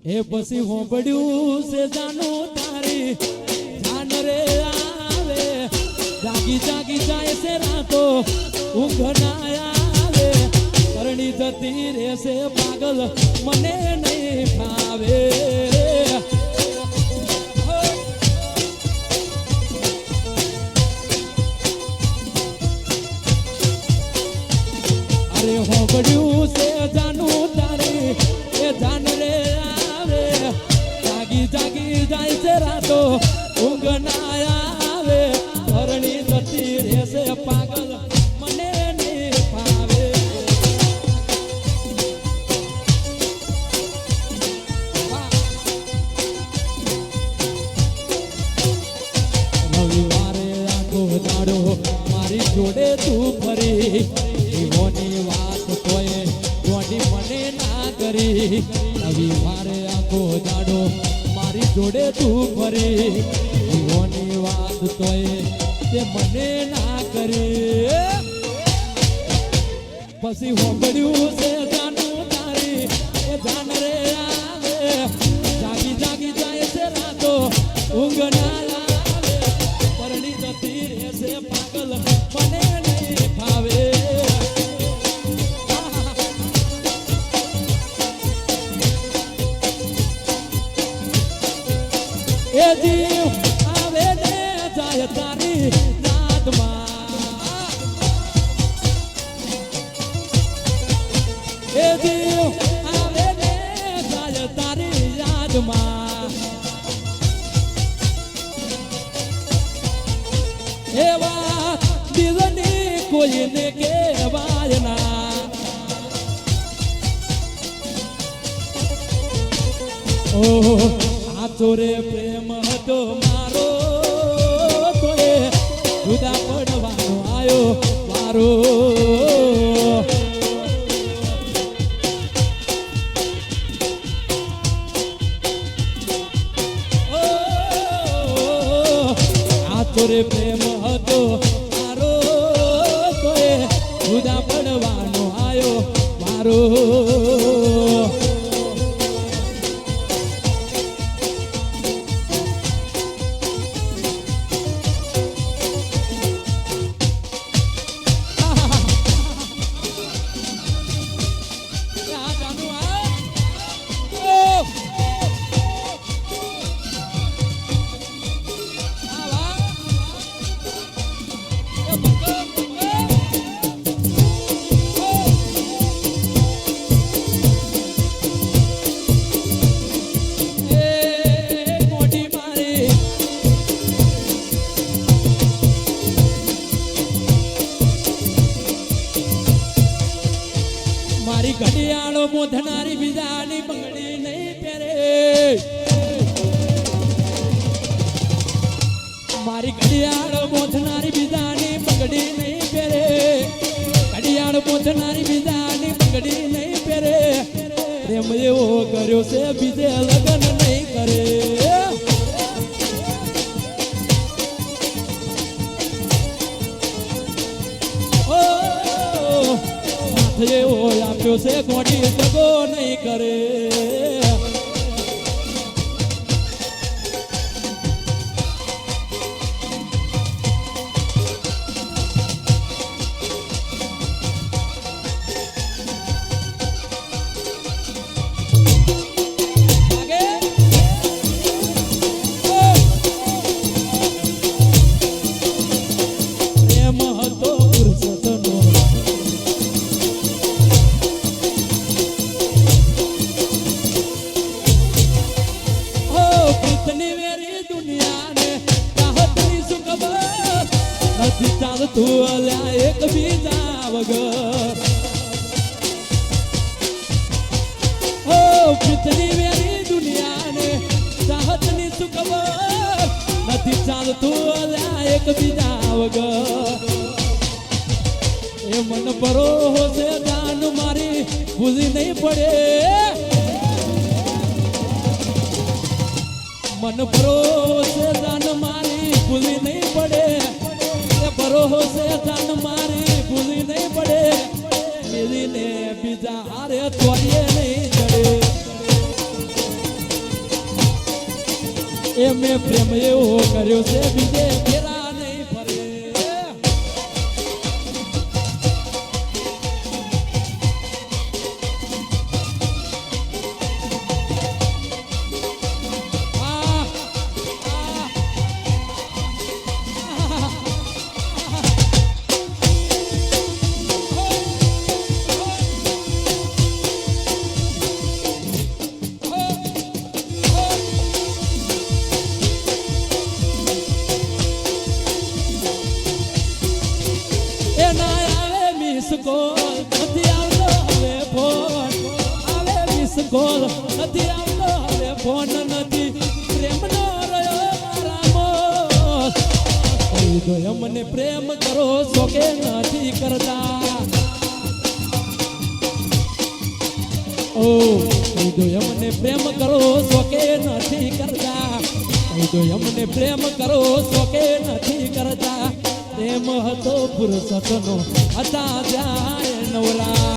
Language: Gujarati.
એ પછી હોંભળ્યું છે જાનું તારી જાન રે આવે જાગી જાગી જાય છે રાતો ઊંઘ ના આવે કરણી જતી રહેશે પાગલ મને નહીં ફાવે અરે હોંભળ્યું છે જાનું તારી એ જાન રે આવે જાગી જાગી જાય છે રાતો ઊંઘ ના આવે કરણી જતી રહેશે પાગલ મને નહીં ફાવે રવિવારે આખો દાડો મારી જોડે તું ફરી જીવોની વાત તોય જોડી મને ના કરી રવિવારે આખો દાડો મારી જોડે તું ફરી જીવોની વાત તોય તે મને ના કરી પછી હોંભળ્યું છે જાનું તારી એ જાન રે આવે જાગી જાગી જાય છે રાતો ઊંઘ ના આવે પરણી જતી રહેશે પાગલ મને નહીં ફાવે એ જીવ આવે ને જાય તારી નાદમાં એ જીવ આવે ને જાય તારી યાદમાં એવા દિલની કોઈને કહેવાય ના ઓહ ચોરે પ્રેમ હતો મારો તોય જુદા પડવાનો આયો મારો આ ચોરે પ્રેમ હતો મારો તોય જુદા પડવાનો આયો મારો મારી ઘડિયાળો મોધનારી બીજાની બંગડી નહીં પહેરે મારી ઘડિયાળો મોધનારી બીજાની બંગડી નહીં પહેરે ઘડિયાળો મોધનારી બીજાની બંગડી નહીં પહેરે પ્રેમ એવો કર્યો છે બીજે લગ્ન નહીં કરે એવો આપ્યો છે ગોડી જગો નહીં કરે તું અલ્યા એક બીજા વગર ઓ કિતની વેરી દુનિયાને ચાહતની શું ખબર નથી ચાલતું અલ્યા એક બીજા વગર એ મન ભરોસે જાન મારી ભૂલી નહીં પડે મન ભરોસે જાન મારી ભૂલી નહીં પડે ભરોસે જાન મારી ભૂલી નહીં પડે મિલીને બીજા હારે તોડીએ નહીં ચડે એ મેં પ્રેમ એવો કર્યો છે બીજે ફેરા નહીં ફરે ગોલ નથી આવતો હવે ફોન નથી પ્રેમનો રહ્યો મારામાં કહી દો અમને પ્રેમ કરો છો કે નથી કરતા ઓ કહી દો અમને પ્રેમ કરો છો કે નથી કરતા કહી દો અમને પ્રેમ કરો છો કે નથી કરતા પ્રેમ હતો પુરુષનો હતા જાય નવરા